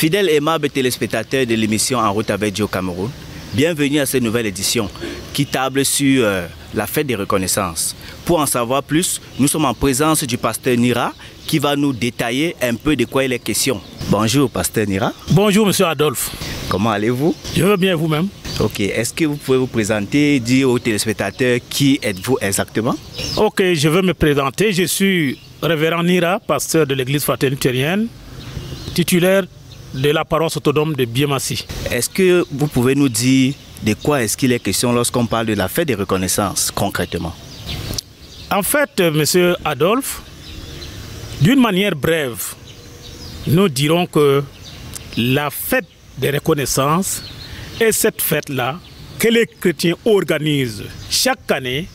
Fidèles et aimables téléspectateurs de l'émission En route avec Dieu au Cameroun, bienvenue à cette nouvelle édition qui table sur la fête des reconnaissances. Pour en savoir plus, nous sommes en présence du pasteur Nira qui va nous détailler un peu de quoi il est question. Bonjour pasteur Nira. Bonjour monsieur Adolphe. Comment allez-vous? Je veux bien vous-même. Ok, est-ce que vous pouvez vous présenter, dire aux téléspectateurs qui êtes-vous exactement? Ok, je veux me présenter. Je suis révérend Nira, pasteur de l'église fraternelle, titulaire de la paroisse autonome de Biémassi. Est-ce que vous pouvez nous dire de quoi est-ce qu'il est question lorsqu'on parle de la fête des reconnaissances concrètement? En fait, monsieur Adolphe, d'une manière brève, nous dirons que la fête des reconnaissances est cette fête-là que les chrétiens organisent chaque année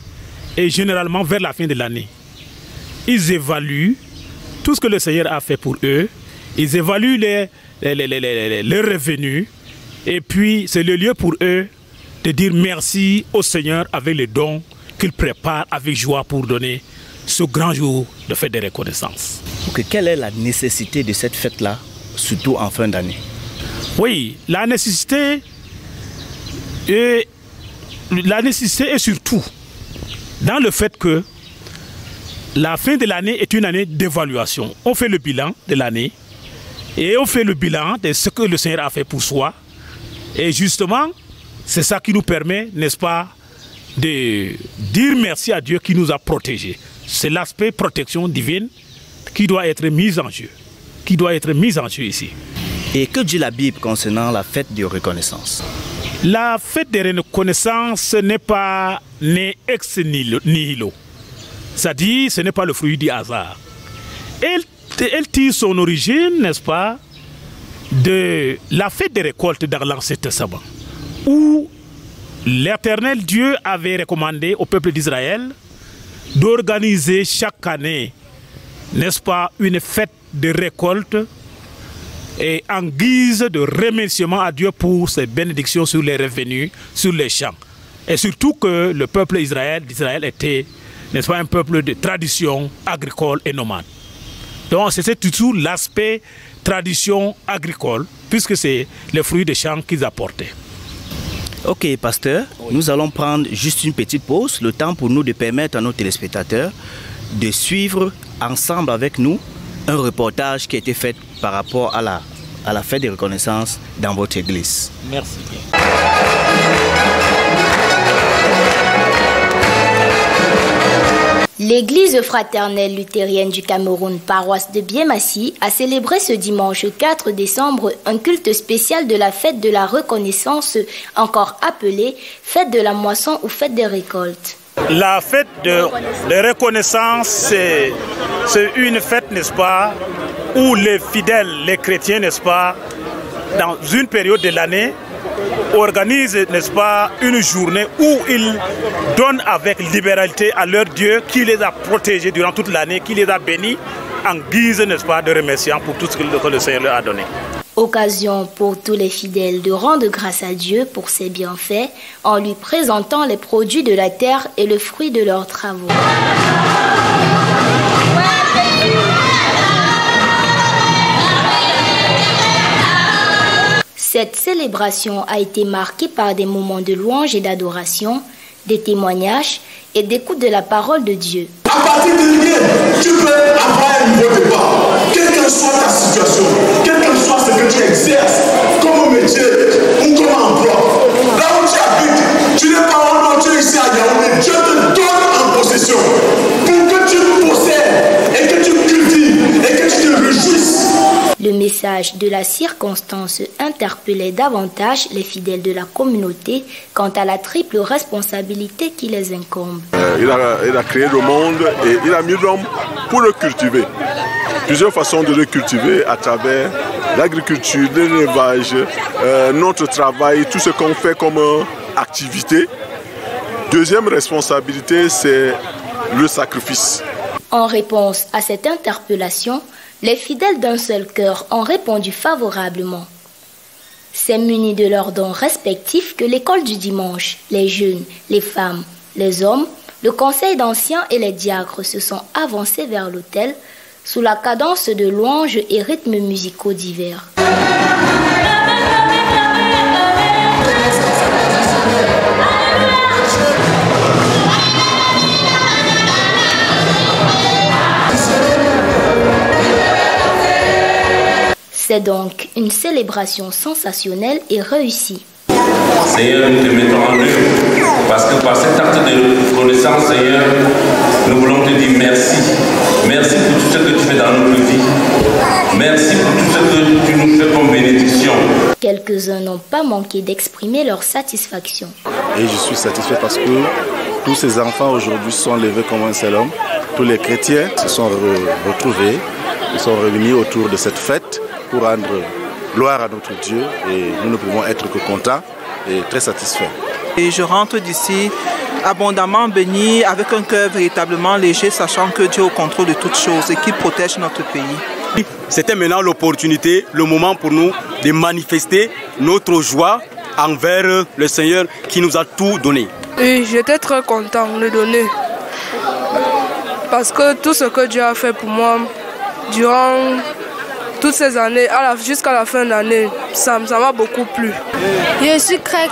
et généralement vers la fin de l'année. Ils évaluent tout ce que le Seigneur a fait pour eux, ils évaluent les revenus et puis c'est le lieu pour eux de dire merci au Seigneur avec les dons qu'il prépare avec joie pour donner ce grand jour de fête de reconnaissance. Okay, quelle est la nécessité de cette fête-là, surtout en fin d'année? Oui, la nécessité est surtout dans le fait que la fin de l'année est une année d'évaluation. On fait le bilan de l'année et on fait le bilan de ce que le Seigneur a fait pour soi. Et justement, c'est ça qui nous permet, n'est-ce pas, de dire merci à Dieu qui nous a protégés. C'est l'aspect protection divine qui doit être mis en jeu, ici. Et que dit la Bible concernant la fête de reconnaissance? La fête de reconnaissance n'est pas née ex nihilo. C'est-à-dire, ce n'est pas le fruit du hasard. Elle tire son origine, n'est-ce pas, de la fête des récoltes dans l'Ancien Testament, où l'Éternel Dieu avait recommandé au peuple d'Israël d'organiser chaque année, n'est-ce pas, une fête de récolte et en guise de remerciement à Dieu pour ses bénédictions sur les revenus, sur les champs. Et surtout que le peuple d'Israël était, n'est-ce pas, un peuple de tradition agricole et nomade. Donc c'est tout l'aspect tradition agricole, puisque c'est les fruits des champs qu'ils apportaient. Ok, pasteur, nous allons prendre juste une petite pause, le temps pour nous de permettre à nos téléspectateurs de suivre ensemble avec nous un reportage qui a été fait par rapport à la fête des reconnaissances dans votre église. Merci. L'église fraternelle luthérienne du Cameroun, paroisse de Biémassi, a célébré ce dimanche 4 décembre un culte spécial de la fête de la reconnaissance, encore appelée fête de la moisson ou fête des récoltes. La fête de reconnaissance, c'est une fête, n'est-ce pas, où les fidèles, les chrétiens, n'est-ce pas, dans une période de l'année, organisent, n'est-ce pas, une journée où ils donnent avec libéralité à leur Dieu qui les a protégés durant toute l'année, qui les a bénis en guise, n'est-ce pas, de remerciement pour tout ce que le Seigneur leur a donné. Occasion pour tous les fidèles de rendre grâce à Dieu pour ses bienfaits en lui présentant les produits de la terre et le fruit de leurs travaux. Cette célébration a été marquée par des moments de louange et d'adoration, des témoignages et d'écoute de la parole de Dieu. À partir de l'idée, tu peux avoir un nouveau départ. Quelle que soit ta situation, quel que soit ce que tu exerces, comme métier ou comme emploi, là où tu habites, tu n'es pas en nom, tu es ici à Yaoundé, Dieu te donne en possession pour que tu possèdes et que tu cultives et que tu te réjouisses. Le message de la circonstance interpellait davantage les fidèles de la communauté quant à la triple responsabilité qui les incombe. Il a créé le monde et il a mis l'homme pour le cultiver. Plusieurs façons de le cultiver à travers l'agriculture, l'élevage, notre travail, tout ce qu'on fait comme activité. Deuxième responsabilité, c'est le sacrifice. En réponse à cette interpellation, les fidèles d'un seul cœur ont répondu favorablement. C'est muni de leurs dons respectifs que l'école du dimanche, les jeunes, les femmes, les hommes, le conseil d'anciens et les diacres se sont avancés vers l'autel sous la cadence de louanges et rythmes musicaux divers. C'est donc une célébration sensationnelle et réussie. Seigneur, nous te mettons en œuvre parce que par cet acte de reconnaissance, Seigneur, nous voulons te dire merci. Merci pour tout ce que tu fais dans notre vie. Merci pour tout ce que tu nous fais comme bénédiction. Quelques-uns n'ont pas manqué d'exprimer leur satisfaction. Et je suis satisfait parce que tous ces enfants aujourd'hui sont levés comme un seul homme. Tous les chrétiens se sont retrouvés, ils sont réunis autour de cette fête pour rendre gloire à notre Dieu et nous ne pouvons être que contents et très satisfaits. Et je rentre d'ici abondamment béni, avec un cœur véritablement léger, sachant que Dieu est au contrôle de toutes choses et qu'il protège notre pays. C'était maintenant l'opportunité, le moment pour nous de manifester notre joie envers le Seigneur qui nous a tout donné. Oui, j'étais très content de le donner. Parce que tout ce que Dieu a fait pour moi durant toutes ces années, jusqu'à la fin d'année, ça m'a beaucoup plu. Je suis très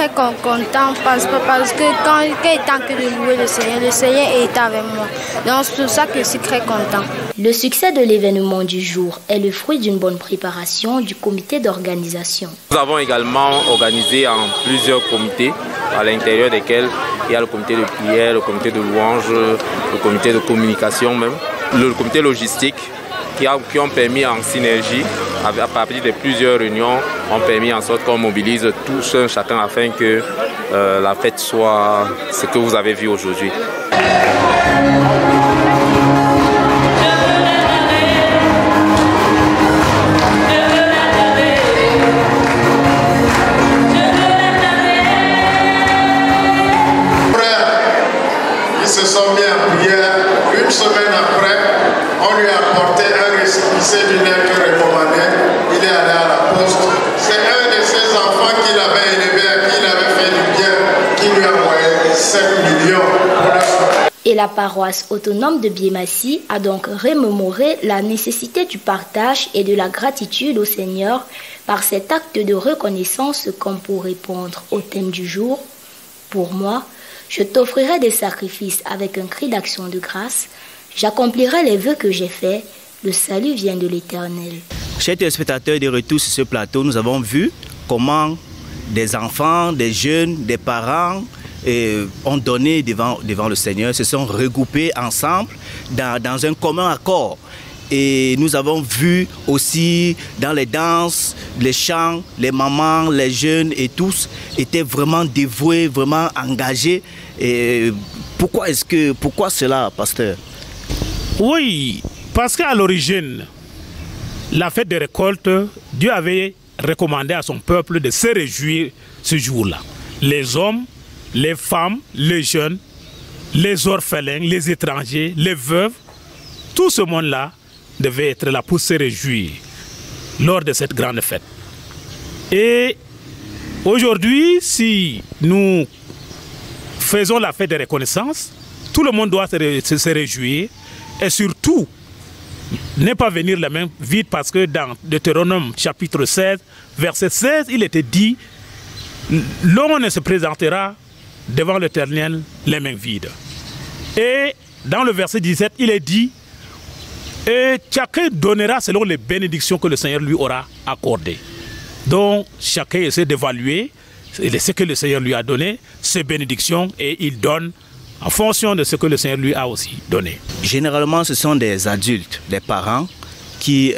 content parce que quand il est temps de louer le Seigneur est avec moi. Donc c'est pour ça que je suis très content. Le succès de l'événement du jour est le fruit d'une bonne préparation du comité d'organisation. Nous avons également organisé en plusieurs comités, à l'intérieur desquels il y a le comité de prière, le comité de louange, le comité de communication même, le comité logistique, qui ont permis en synergie, à partir de plusieurs réunions, ont permis en sorte qu'on mobilise tous chacun afin que la fête soit ce que vous avez vu aujourd'hui. Ils se sont mis en prière. Une semaine après, on lui a apporté un récépissé d'une lettre recommandée. Il est allé à la poste. C'est un de ses enfants qu'il avait élevé, à qui il avait fait du bien, qui lui a envoyé 7 millions pour la soirée. Et la paroisse autonome de Biémassi a donc remémoré la nécessité du partage et de la gratitude au Seigneur par cet acte de reconnaissance comme pour répondre au thème du jour. Pour moi, je t'offrirai des sacrifices avec un cri d'action de grâce. J'accomplirai les vœux que j'ai faits. Le salut vient de l'Éternel. Chers téléspectateurs, de retour sur ce plateau, nous avons vu comment des enfants, des jeunes, des parents ont donné devant le Seigneur, se sont regroupés ensemble dans un commun accord. Et nous avons vu aussi dans les danses, les chants, les mamans, les jeunes et tous étaient vraiment dévoués, vraiment engagés. Et pourquoi cela, pasteur? Oui, parce qu'à l'origine, la fête des récoltes, Dieu avait recommandé à son peuple de se réjouir ce jour-là. Les hommes, les femmes, les jeunes, les orphelins, les étrangers, les veuves, tout ce monde-là devait être là pour se réjouir lors de cette grande fête. Et aujourd'hui, si nous faisons la fête de reconnaissance, tout le monde doit se réjouir et surtout ne pas venir les mains vides, parce que dans Deutéronome chapitre 16, verset 16, il était dit: l'homme ne se présentera devant l'Éternel les mains vides. Et dans le verset 17, il est dit: et chacun donnera selon les bénédictions que le Seigneur lui aura accordées. Donc chacun essaie d'évaluer ce que le Seigneur lui a donné, ses bénédictions, et il donne en fonction de ce que le Seigneur lui a aussi donné. Généralement, ce sont des adultes, des parents qui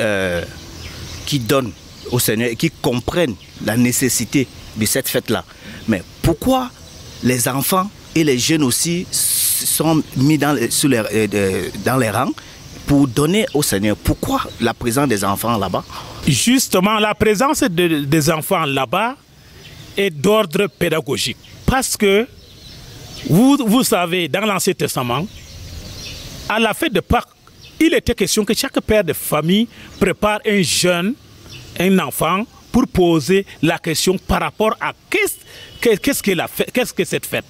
donnent au Seigneur et qui comprennent la nécessité de cette fête-là. Mais pourquoi les enfants et les jeunes aussi sont mis dans les rangs pour donner au Seigneur? Pourquoi la présence des enfants là-bas? Justement, la présence des enfants là-bas est d'ordre pédagogique. Parce que, vous savez, dans l'Ancien Testament, à la fête de Pâques, il était question que chaque père de famille prépare un jeune, un enfant, pour poser la question par rapport à qu'est-ce que cette fête,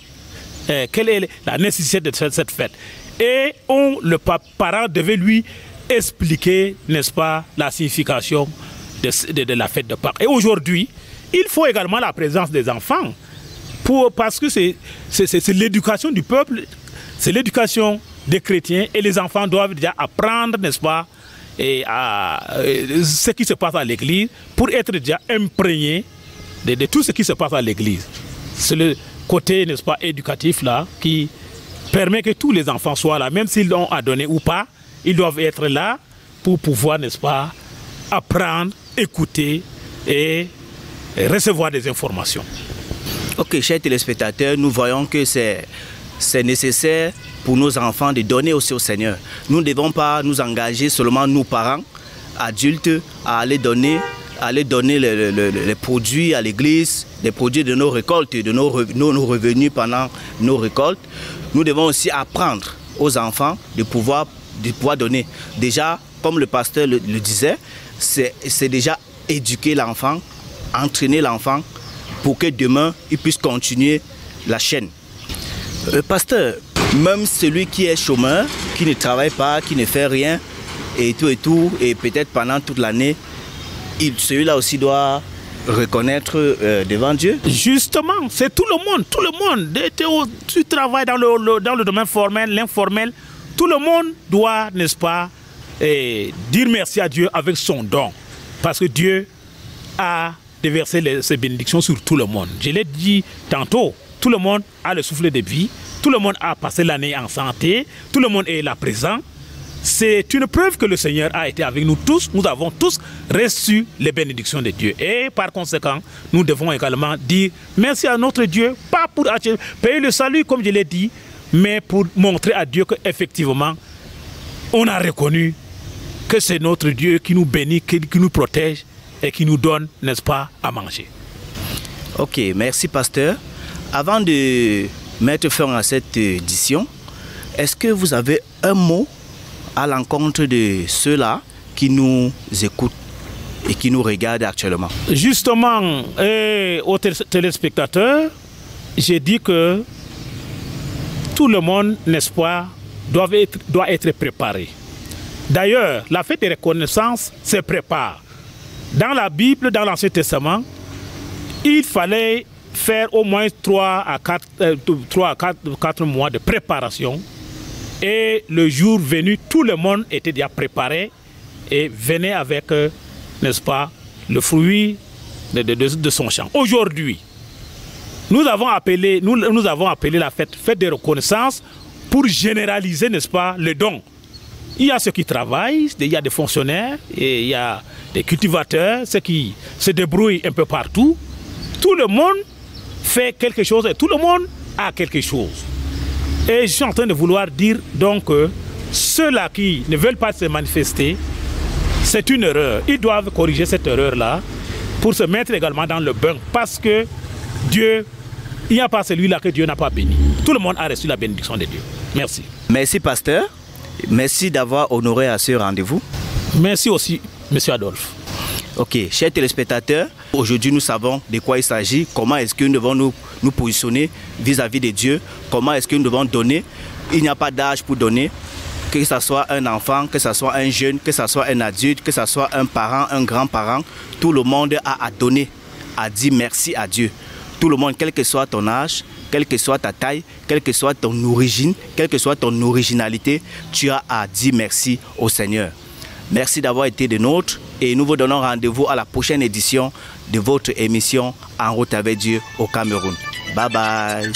quelle est la nécessité de cette fête. Et le parent devait lui expliquer, n'est-ce pas, la signification de la fête de Pâques. Et aujourd'hui, il faut également la présence des enfants, parce que c'est l'éducation du peuple, c'est l'éducation des chrétiens, et les enfants doivent déjà apprendre, n'est-ce pas, ce qui se passe à l'église pour être déjà imprégné de tout ce qui se passe à l'église. C'est le côté, n'est-ce pas, éducatif là qui permet que tous les enfants soient là, même s'ils ont à donner ou pas, ils doivent être là pour pouvoir, n'est-ce pas, apprendre, écouter et recevoir des informations. Ok, chers téléspectateurs, nous voyons que c'est nécessaire pour nos enfants de donner aussi au Seigneur. Nous ne devons pas nous engager seulement, nous parents, adultes, à aller donner les produits à l'église, les produits de nos récoltes, de nos revenus pendant nos récoltes. Nous devons aussi apprendre aux enfants de pouvoir donner. Déjà, comme le pasteur le disait, c'est déjà éduquer l'enfant, entraîner l'enfant pour que demain, il puisse continuer la chaîne. Pasteur, même celui qui est chômeur, qui ne travaille pas, qui ne fait rien, et peut-être pendant toute l'année, celui-là aussi doit reconnaître devant Dieu. Justement, c'est tout le monde. Tu travailles dans le domaine formel, l'informel, tout le monde doit, n'est-ce pas, dire merci à Dieu avec son don. Parce que Dieu a déversé ses bénédictions sur tout le monde. Je l'ai dit tantôt, tout le monde a le souffle de vie, tout le monde a passé l'année en santé, tout le monde est là présent. C'est une preuve que le Seigneur a été avec nous tous. Nous avons tous reçu les bénédictions de Dieu. Et par conséquent, nous devons également dire merci à notre Dieu, pas pour payer le salut, comme je l'ai dit, mais pour montrer à Dieu qu'effectivement, on a reconnu que c'est notre Dieu qui nous bénit, qui nous protège et qui nous donne, n'est-ce pas, à manger. Ok, merci pasteur. Avant de mettre fin à cette édition, est-ce que vous avez un mot à l'encontre de ceux-là qui nous écoutent et qui nous regardent actuellement? Justement, aux téléspectateurs, j'ai dit que tout le monde, n'est-ce pas, doit être préparé. D'ailleurs, la fête de reconnaissance se prépare. Dans la Bible, dans l'Ancien Testament, il fallait faire au moins 3 à 4 mois de préparation. Et le jour venu, tout le monde était déjà préparé et venait avec, n'est-ce pas, le fruit de son champ. Aujourd'hui, nous avons appelé la fête de reconnaissance pour généraliser, n'est-ce pas, les dons. Il y a ceux qui travaillent, il y a des fonctionnaires, et il y a des cultivateurs, ceux qui se débrouillent un peu partout. Tout le monde fait quelque chose et tout le monde a quelque chose. Et je suis en train de vouloir dire donc que ceux-là qui ne veulent pas se manifester, c'est une erreur. Ils doivent corriger cette erreur-là pour se mettre également dans le bain. Parce que Dieu, il n'y a pas celui-là que Dieu n'a pas béni. Tout le monde a reçu la bénédiction de Dieu. Merci. Merci pasteur. Merci d'avoir honoré à ce rendez-vous. Merci aussi, monsieur Adolphe. Ok, chers téléspectateurs, aujourd'hui nous savons de quoi il s'agit, comment est-ce que nous devons nous positionner vis-à-vis de Dieu, comment est-ce que nous devons donner. Il n'y a pas d'âge pour donner, que ce soit un enfant, que ce soit un jeune, que ce soit un adulte, que ce soit un parent, un grand-parent, tout le monde a à donner, à dire merci à Dieu. Tout le monde, quel que soit ton âge, quelle que soit ta taille, quelle que soit ton origine, quelle que soit ton originalité, tu as à dire merci au Seigneur. Merci d'avoir été des nôtres et nous vous donnons rendez-vous à la prochaine édition de votre émission En route avec Dieu au Cameroun. Bye bye.